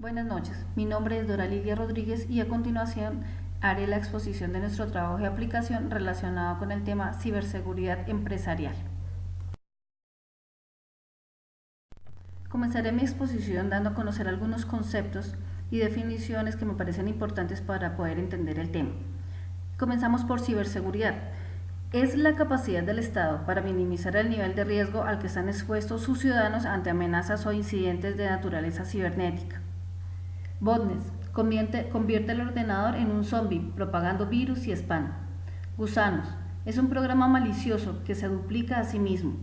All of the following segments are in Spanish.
Buenas noches, mi nombre es Dora Lidia Rodríguez y a continuación haré la exposición de nuestro trabajo de aplicación relacionado con el tema ciberseguridad empresarial. Comenzaré mi exposición dando a conocer algunos conceptos y definiciones que me parecen importantes para poder entender el tema. Comenzamos por ciberseguridad. Es la capacidad del Estado para minimizar el nivel de riesgo al que están expuestos sus ciudadanos ante amenazas o incidentes de naturaleza cibernética. Botnets convierte el ordenador en un zombie, propagando virus y spam. Gusanos es un programa malicioso que se duplica a sí mismo.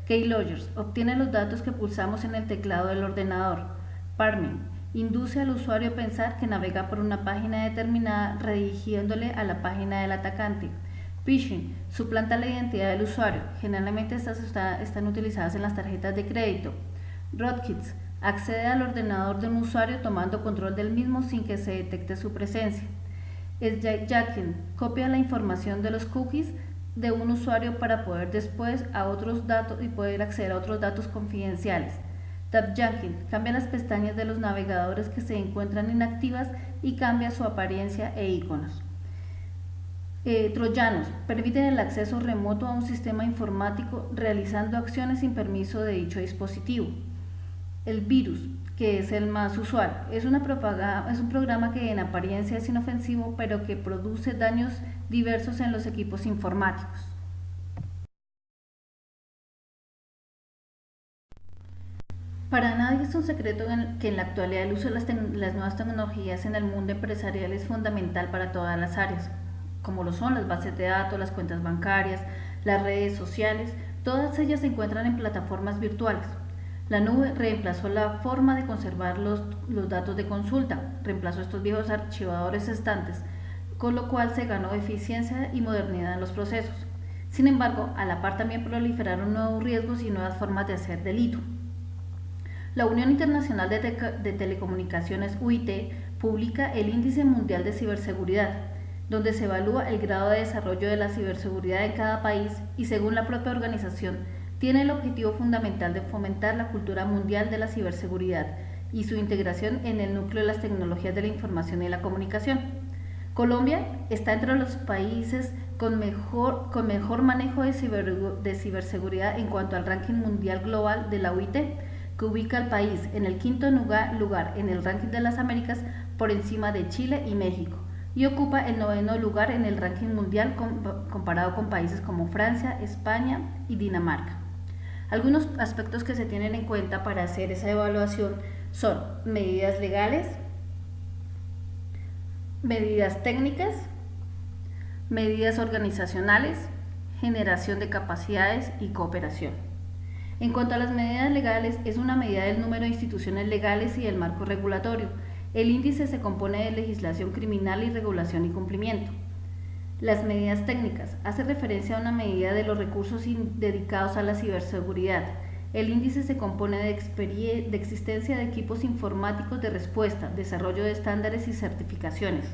Keyloggers obtiene los datos que pulsamos en el teclado del ordenador. Parming induce al usuario a pensar que navega por una página determinada redirigiéndole a la página del atacante. Phishing suplanta la identidad del usuario. Generalmente estas están utilizadas en las tarjetas de crédito. Rootkits accede al ordenador de un usuario tomando control del mismo sin que se detecte su presencia. Jacking copia la información de los cookies de un usuario para poder después a otros datos y poder acceder a otros datos confidenciales. Tapjacking cambia las pestañas de los navegadores que se encuentran inactivas y cambia su apariencia e iconos. Troyanos permiten el acceso remoto a un sistema informático realizando acciones sin permiso de dicho dispositivo. El virus, que es el más usual, es un programa que en apariencia es inofensivo, pero que produce daños diversos en los equipos informáticos. Para nadie es un secreto que en la actualidad el uso de las nuevas tecnologías en el mundo empresarial es fundamental para todas las áreas, como lo son las bases de datos, las cuentas bancarias, las redes sociales. Todas ellas se encuentran en plataformas virtuales. La nube reemplazó la forma de conservar los datos de consulta, reemplazó estos viejos archivadores estantes, con lo cual se ganó eficiencia y modernidad en los procesos. Sin embargo, a la par también proliferaron nuevos riesgos y nuevas formas de hacer delito. La Unión Internacional de Telecomunicaciones, UIT, publica el Índice Mundial de Ciberseguridad, donde se evalúa el grado de desarrollo de la ciberseguridad en cada país y, según la propia organización, tiene el objetivo fundamental de fomentar la cultura mundial de la ciberseguridad y su integración en el núcleo de las tecnologías de la información y la comunicación. Colombia está entre los países con mejor manejo de ciberseguridad en cuanto al ranking mundial global de la UIT, que ubica al país en el quinto lugar en el ranking de las Américas por encima de Chile y México, y ocupa el 9º lugar en el ranking mundial comparado con países como Francia, España y Dinamarca. Algunos aspectos que se tienen en cuenta para hacer esa evaluación son medidas legales, medidas técnicas, medidas organizacionales, generación de capacidades y cooperación. En cuanto a las medidas legales, es una medida del número de instituciones legales y del marco regulatorio. El índice se compone de legislación criminal y regulación y cumplimiento. Las medidas técnicas hace referencia a una medida de los recursos dedicados a la ciberseguridad. El índice se compone de existencia de equipos informáticos de respuesta, desarrollo de estándares y certificaciones.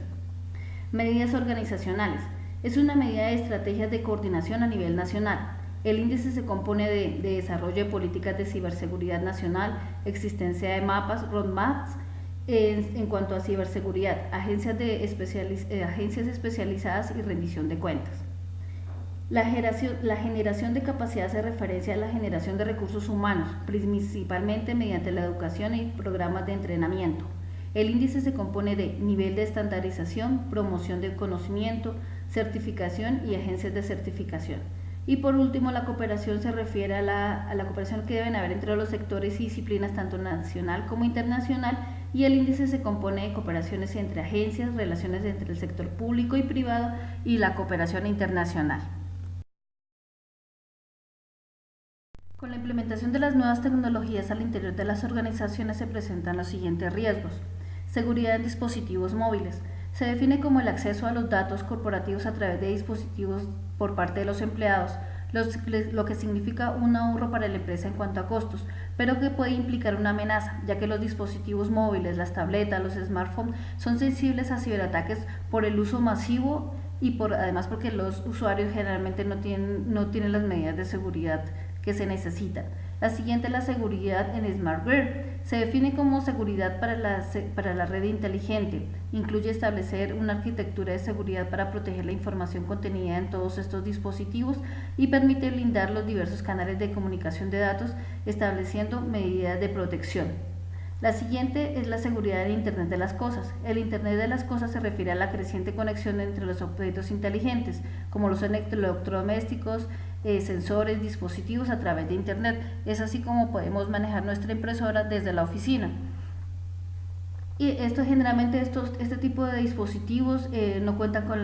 Medidas organizacionales es una medida de estrategias de coordinación a nivel nacional. El índice se compone de desarrollo de políticas de ciberseguridad nacional, existencia de mapas, roadmaps. En cuanto a ciberseguridad, agencias especializadas y rendición de cuentas. La generación de capacidad hace referencia a la generación de recursos humanos, principalmente mediante la educación y programas de entrenamiento. El índice se compone de nivel de estandarización, promoción del conocimiento, certificación y agencias de certificación. Y por último, la cooperación se refiere a la cooperación que deben haber entre los sectores y disciplinas tanto nacional como internacional, y el índice se compone de cooperaciones entre agencias, relaciones entre el sector público y privado y la cooperación internacional. Con la implementación de las nuevas tecnologías al interior de las organizaciones se presentan los siguientes riesgos. Seguridad en dispositivos móviles. Se define como el acceso a los datos corporativos a través de dispositivos por parte de los empleados, lo que significa un ahorro para la empresa en cuanto a costos, pero que puede implicar una amenaza, ya que los dispositivos móviles, las tabletas, los smartphones son sensibles a ciberataques por el uso masivo y además porque los usuarios generalmente no tienen las medidas de seguridad que se necesitan. La siguiente es la seguridad en smartware. Se define como seguridad para la red inteligente. Incluye establecer una arquitectura de seguridad para proteger la información contenida en todos estos dispositivos y permite blindar los diversos canales de comunicación de datos, estableciendo medidas de protección. La siguiente es la seguridad del Internet de las Cosas. El Internet de las Cosas se refiere a la creciente conexión entre los objetos inteligentes, como los electrodomésticos, sensores, dispositivos a través de Internet. Es así como podemos manejar nuestra impresora desde la oficina. Y esto generalmente este tipo de dispositivos no cuentan con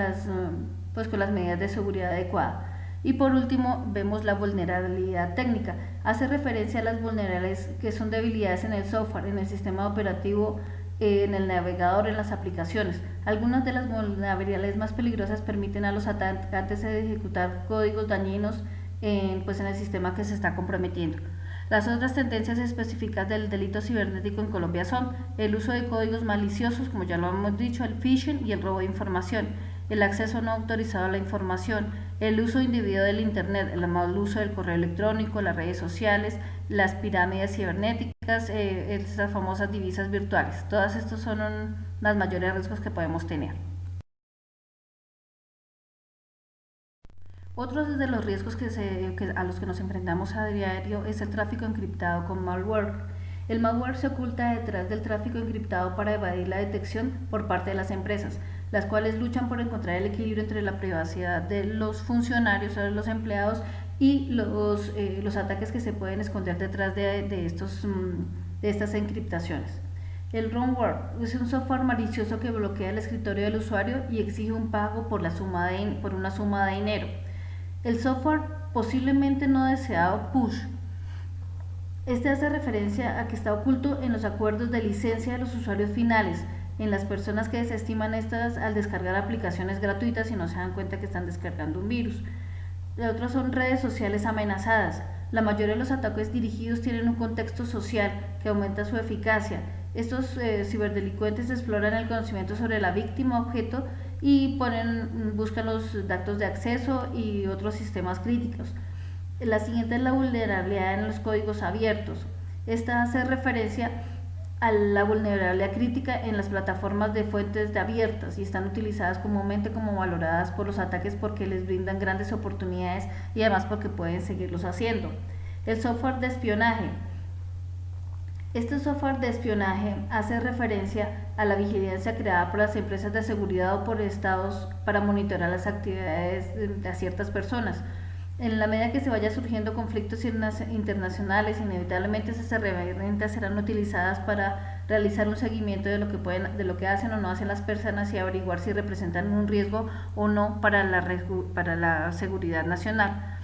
con las medidas de seguridad adecuadas. Y por último vemos la vulnerabilidad técnica. Hace referencia a las vulnerabilidades que son debilidades en el software, en el sistema operativo, en el navegador, en las aplicaciones. Algunas de las vulnerabilidades más peligrosas permiten a los atacantes ejecutar códigos dañinos en el sistema que se está comprometiendo. Las otras tendencias específicas del delito cibernético en Colombia son el uso de códigos maliciosos, como ya lo hemos dicho, el phishing y el robo de información, el acceso no autorizado a la información, el uso indebido del Internet, el mal uso del correo electrónico, las redes sociales, las pirámides cibernéticas, estas famosas divisas virtuales. Todas estos son los mayores riesgos que podemos tener. Otros de los riesgos a los que nos enfrentamos a diario es el tráfico encriptado con malware. El malware se oculta detrás del tráfico encriptado para evadir la detección por parte de las empresas, las cuales luchan por encontrar el equilibrio entre la privacidad de los funcionarios o de los empleados y los ataques que se pueden esconder detrás de estas encriptaciones. El ransomware es un software malicioso que bloquea el escritorio del usuario y exige un pago por una suma de dinero. El software posiblemente no deseado push. Este hace referencia a que está oculto en los acuerdos de licencia de los usuarios finales, en las personas que desestiman estas al descargar aplicaciones gratuitas y no se dan cuenta que están descargando un virus. Otros son redes sociales amenazadas. La mayoría de los ataques dirigidos tienen un contexto social que aumenta su eficacia. Estos ciberdelincuentes exploran el conocimiento sobre la víctima objeto y buscan los datos de acceso y otros sistemas críticos. La siguiente es la vulnerabilidad en los códigos abiertos. Esta hace referencia a la vulnerabilidad crítica en las plataformas de fuentes abiertas y están utilizadas comúnmente como valoradas por los ataques porque les brindan grandes oportunidades y además porque pueden seguirlos haciendo. El software de espionaje. Este software de espionaje hace referencia a la vigilancia creada por las empresas de seguridad o por estados para monitorar las actividades de ciertas personas. En la medida que se vaya surgiendo conflictos internacionales, inevitablemente esas herramientas serán utilizadas para realizar un seguimiento de lo que hacen o no hacen las personas y averiguar si representan un riesgo o no para la seguridad nacional.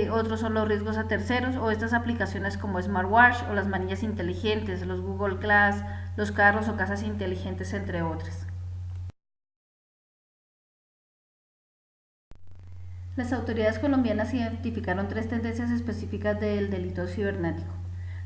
Otros son los riesgos a terceros o estas aplicaciones como Smartwatch o las manillas inteligentes, los Google Glass, los carros o casas inteligentes, entre otras. Las autoridades colombianas identificaron 3 tendencias específicas del delito cibernético.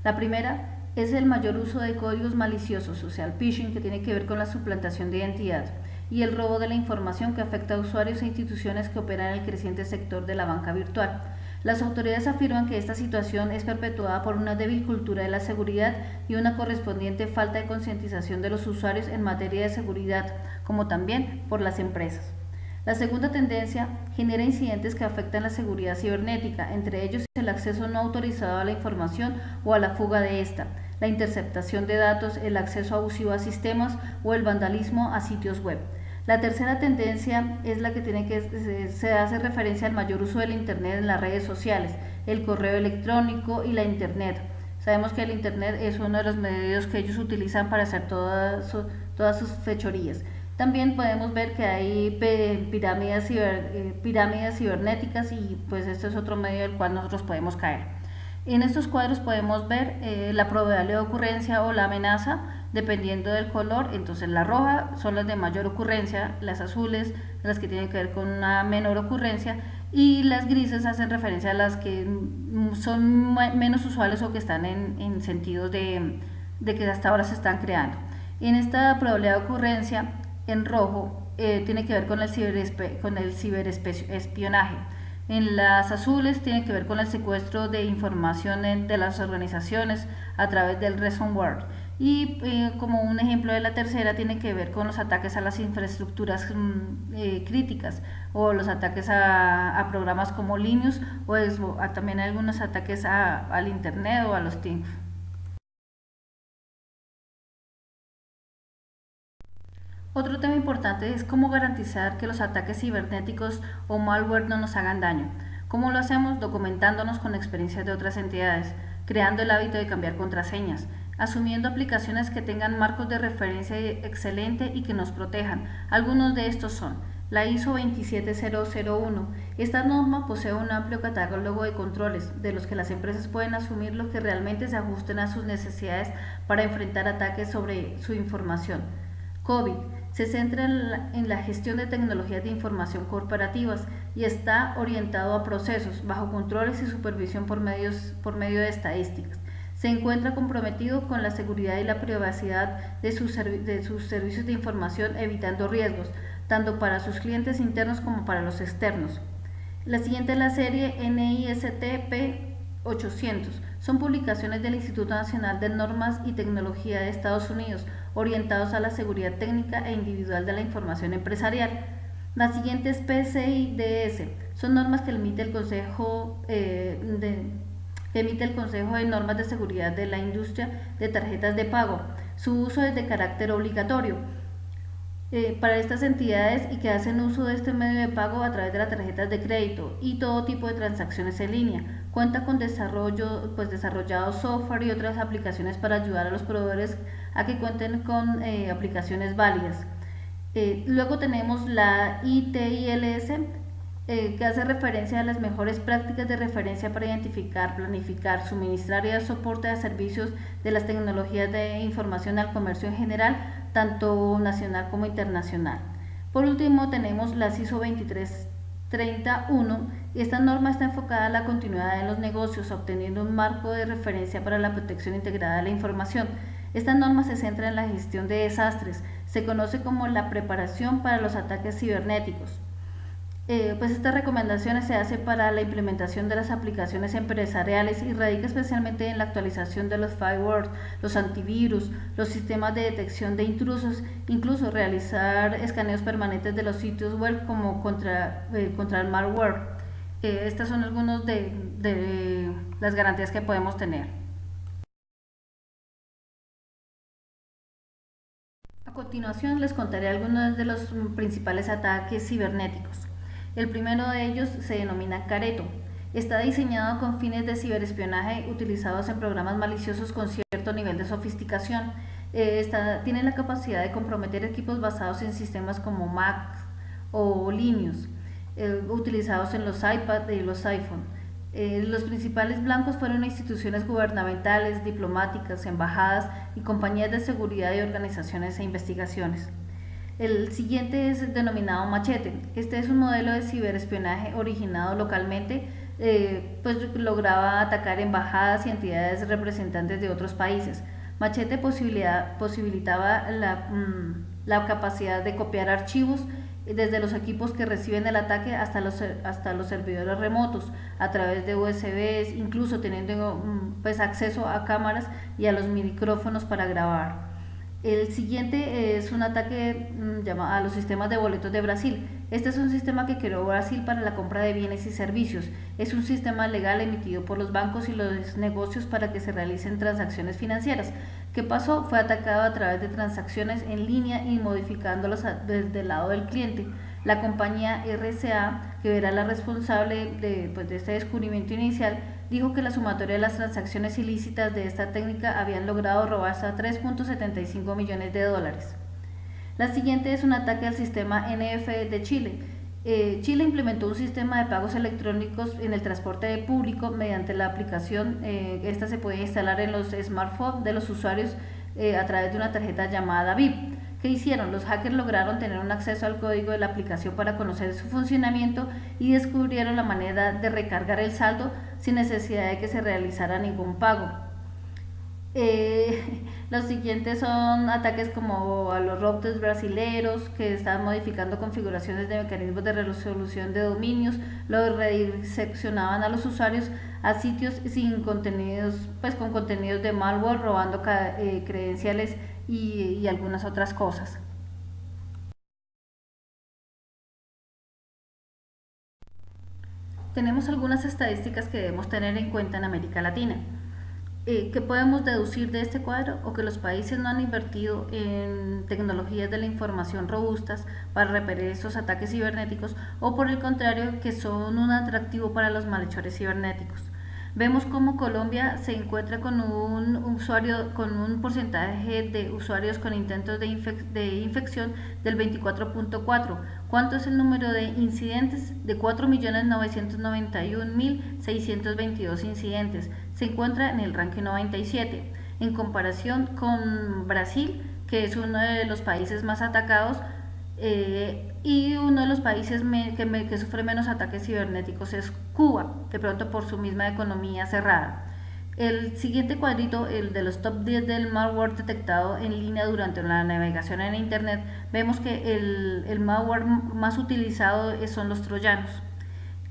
La primera es el mayor uso de códigos maliciosos, o sea, el phishing, que tiene que ver con la suplantación de identidad, y el robo de la información que afecta a usuarios e instituciones que operan en el creciente sector de la banca virtual. Las autoridades afirman que esta situación es perpetuada por una débil cultura de la seguridad y una correspondiente falta de concientización de los usuarios en materia de seguridad, como también por las empresas. La segunda tendencia genera incidentes que afectan la seguridad cibernética, entre ellos el acceso no autorizado a la información o a la fuga de esta, la interceptación de datos, el acceso abusivo a sistemas o el vandalismo a sitios web. La tercera tendencia es la que se hace referencia al mayor uso del Internet en las redes sociales, el correo electrónico y la Internet. Sabemos que el Internet es uno de los medios que ellos utilizan para hacer todas sus fechorías. También podemos ver que hay pirámides cibernéticas y pues esto es otro medio del cual nosotros podemos caer. En estos cuadros podemos ver la probabilidad de ocurrencia o la amenaza dependiendo del color. Entonces la roja son las de mayor ocurrencia, las azules las que tienen que ver con una menor ocurrencia y las grises hacen referencia a las que son menos usuales o que están en sentidos de que hasta ahora se están creando. En esta probabilidad de ocurrencia en rojo tiene que ver con el ciberespionaje. En las azules tiene que ver con el secuestro de información de las organizaciones a través del ransomware. Y como un ejemplo de la tercera tiene que ver con los ataques a las infraestructuras críticas o los ataques a programas como Linux o también algunos ataques al Internet o a los TIC. Otro tema importante es cómo garantizar que los ataques cibernéticos o malware no nos hagan daño. ¿Cómo lo hacemos? Documentándonos con experiencias de otras entidades, creando el hábito de cambiar contraseñas, asumiendo aplicaciones que tengan marcos de referencia excelente y que nos protejan. Algunos de estos son la ISO 27001. Esta norma posee un amplio catálogo de controles, de los que las empresas pueden asumir los que realmente se ajusten a sus necesidades para enfrentar ataques sobre su información. COVID se centra en la gestión de tecnologías de información corporativas y está orientado a procesos, bajo controles y supervisión por medio de estadísticas. Se encuentra comprometido con la seguridad y la privacidad de sus servicios de información, evitando riesgos, tanto para sus clientes internos como para los externos. La siguiente es la serie NIST P800. Son publicaciones del Instituto Nacional de Normas y Tecnología de Estados Unidos, orientados a la seguridad técnica e individual de la información empresarial. La siguiente es PCI-DS. Son normas que emite el Consejo de Normas de Seguridad de la Industria de Tarjetas de Pago. Su uso es de carácter obligatorio para estas entidades y que hacen uso de este medio de pago a través de las tarjetas de crédito y todo tipo de transacciones en línea. Cuenta con desarrollado software y otras aplicaciones para ayudar a los proveedores a que cuenten con aplicaciones válidas. Luego tenemos la ITILS, que hace referencia a las mejores prácticas de referencia para identificar, planificar, suministrar y dar soporte a servicios de las tecnologías de información al comercio en general, tanto nacional como internacional. Por último tenemos la ISO 23001 y esta norma está enfocada a la continuidad de los negocios, obteniendo un marco de referencia para la protección integrada de la información. Esta norma se centra en la gestión de desastres, se conoce como la preparación para los ataques cibernéticos. Estas recomendaciones se hacen para la implementación de las aplicaciones empresariales y radica especialmente en la actualización de los firewalls, los antivirus, los sistemas de detección de intrusos, incluso realizar escaneos permanentes de los sitios web como contra el malware. Estas son algunas de las garantías que podemos tener. A continuación les contaré algunos de los principales ataques cibernéticos. El primero de ellos se denomina Careto. Está diseñado con fines de ciberespionaje utilizados en programas maliciosos con cierto nivel de sofisticación. Tiene la capacidad de comprometer equipos basados en sistemas como Mac o Linux, utilizados en los iPad y los iPhone. Los principales blancos fueron instituciones gubernamentales, diplomáticas, embajadas y compañías de seguridad y organizaciones e investigaciones. El siguiente es denominado Machete. Este es un modelo de ciberespionaje originado localmente, lograba atacar embajadas y entidades representantes de otros países. Machete posibilitaba la capacidad de copiar archivos desde los equipos que reciben el ataque hasta los servidores remotos a través de USBs, incluso teniendo acceso a cámaras y a los micrófonos para grabar. El siguiente es un ataque a los sistemas de boletos de Brasil. Este es un sistema que creó Brasil para la compra de bienes y servicios. Es un sistema legal emitido por los bancos y los negocios para que se realicen transacciones financieras. ¿Qué pasó? Fue atacado a través de transacciones en línea y modificándolas desde el lado del cliente. La compañía RCA, que era la responsable de este descubrimiento inicial, dijo que la sumatoria de las transacciones ilícitas de esta técnica habían logrado robar hasta 3.75 millones de dólares. La siguiente es un ataque al sistema NF de Chile. Chile implementó un sistema de pagos electrónicos en el transporte público mediante la aplicación. Esta se puede instalar en los smartphones de los usuarios a través de una tarjeta llamada VIP. ¿Qué hicieron? Los hackers lograron tener un acceso al código de la aplicación para conocer su funcionamiento y descubrieron la manera de recargar el saldo sin necesidad de que se realizara ningún pago. Los siguientes son ataques como a los routers brasileros que están modificando configuraciones de mecanismos de resolución de dominios, los redireccionaban a los usuarios a sitios sin contenidos, pues con contenidos de malware, robando credenciales y algunas otras cosas. Tenemos algunas estadísticas que debemos tener en cuenta en América Latina. ¿Qué podemos deducir de este cuadro? O que los países no han invertido en tecnologías de la información robustas para repeler estos ataques cibernéticos, o por el contrario, que son un atractivo para los malhechores cibernéticos. Vemos cómo Colombia se encuentra con un porcentaje de usuarios con intentos de infección del 24.4. ¿Cuánto es el número de incidentes? De 4.991.622 incidentes. Se encuentra en el ranking 97. En comparación con Brasil, que es uno de los países más atacados, y uno de los países que sufre menos ataques cibernéticos es Cuba, de pronto por su misma economía cerrada. El siguiente cuadrito, el de los top 10 del malware detectado en línea durante la navegación en Internet, vemos que el malware más utilizado son los troyanos,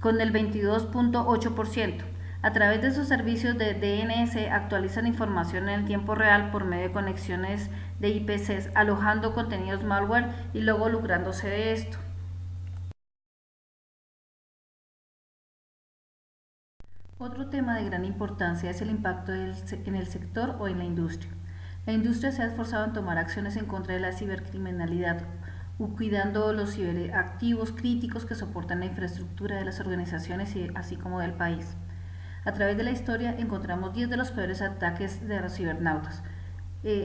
con el 22.8%. A través de sus servicios de DNS actualizan información en el tiempo real por medio de conexiones de IPCs, alojando contenidos malware y luego lucrándose de esto. Otro tema de gran importancia es el impacto en el sector o en la industria. La industria se ha esforzado en tomar acciones en contra de la cibercriminalidad, cuidando los ciberactivos críticos que soportan la infraestructura de las organizaciones así como del país. A través de la historia encontramos 10 de los peores ataques de los cibernautas.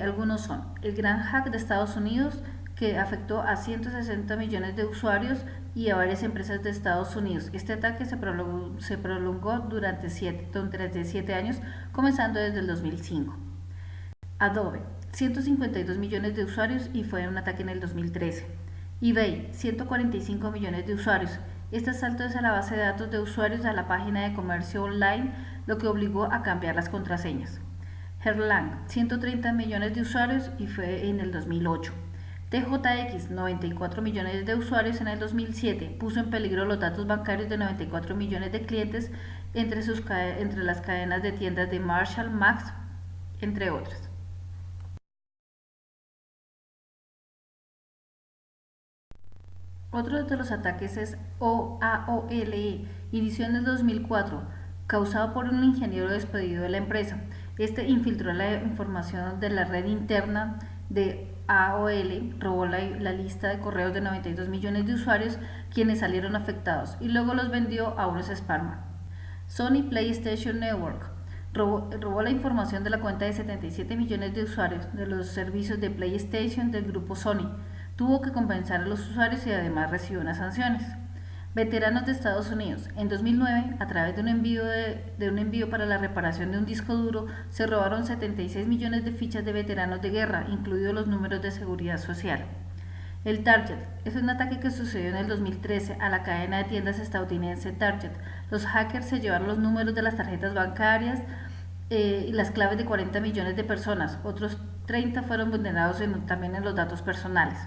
Algunos son el gran hack de Estados Unidos, que afectó a 160 millones de usuarios y a varias empresas de Estados Unidos. Este ataque se prolongó durante 7 años, comenzando desde el 2005. Adobe, 152 millones de usuarios y fue un ataque en el 2013. eBay, 145 millones de usuarios. Este salto es a la base de datos de usuarios a la página de comercio online, lo que obligó a cambiar las contraseñas. Erlang, 130 millones de usuarios y fue en el 2008. TJX, 94 millones de usuarios en el 2007, puso en peligro los datos bancarios de 94 millones de clientes entre las cadenas de tiendas de Marshall, Max, entre otras. Otro de los ataques es AOLE, inició en el 2004, causado por un ingeniero despedido de la empresa. Este infiltró la información de la red interna de AOL, robó la lista de correos de 92 millones de usuarios quienes salieron afectados y luego los vendió a unos spammer. Sony PlayStation Network robó la información de la cuenta de 77 millones de usuarios de los servicios de PlayStation del grupo Sony. Tuvo que compensar a los usuarios y además recibió unas sanciones. Veteranos de Estados Unidos. En 2009, a través de un envío para la reparación de un disco duro, se robaron 76 millones de fichas de veteranos de guerra, incluidos los números de seguridad social. El Target es un ataque que sucedió en el 2013 a la cadena de tiendas estadounidense Target. Los hackers se llevaron los números de las tarjetas bancarias y las claves de 40 millones de personas. Otros 30 fueron vulnerados también en los datos personales.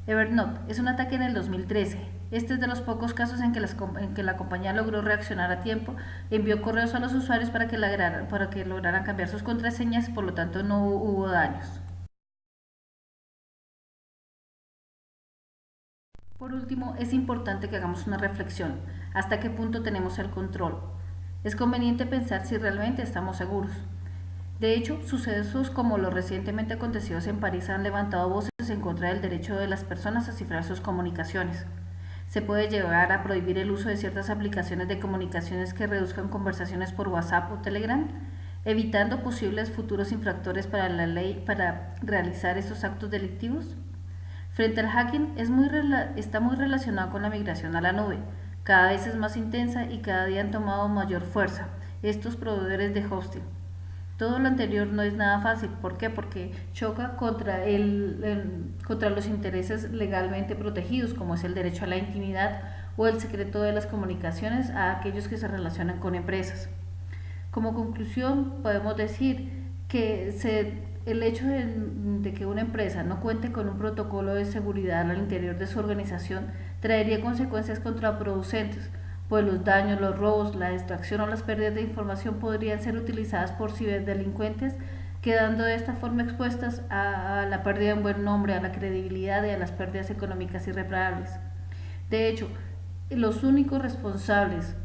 Evernote es un ataque en el 2013. Este es de los pocos casos en que la compañía logró reaccionar a tiempo, envió correos a los usuarios para que lograran cambiar sus contraseñas, por lo tanto no hubo daños. Por último, es importante que hagamos una reflexión. ¿Hasta qué punto tenemos el control? Es conveniente pensar si realmente estamos seguros. De hecho, sucesos como los recientemente acontecidos en París han levantado voces en contra del derecho de las personas a cifrar sus comunicaciones. Se puede llegar a prohibir el uso de ciertas aplicaciones de comunicaciones que reduzcan conversaciones por WhatsApp o Telegram, evitando posibles futuros infractores para la ley para realizar estos actos delictivos. Frente al hacking, está muy relacionado con la migración a la nube. Cada vez es más intensa y cada día han tomado mayor fuerza estos proveedores de hosting. Todo lo anterior no es nada fácil. ¿Por qué? Porque choca contra los intereses legalmente protegidos, como es el derecho a la intimidad o el secreto de las comunicaciones a aquellos que se relacionan con empresas. Como conclusión, podemos decir el hecho de que una empresa no cuente con un protocolo de seguridad al interior de su organización traería consecuencias contraproducentes, pues los daños, los robos, la extracción o las pérdidas de información podrían ser utilizadas por ciberdelincuentes, quedando de esta forma expuestas a la pérdida de un buen nombre, a la credibilidad y a las pérdidas económicas irreparables. De hecho, los únicos responsables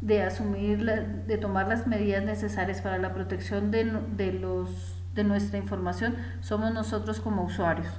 de tomar las medidas necesarias para la protección de nuestra información somos nosotros como usuarios.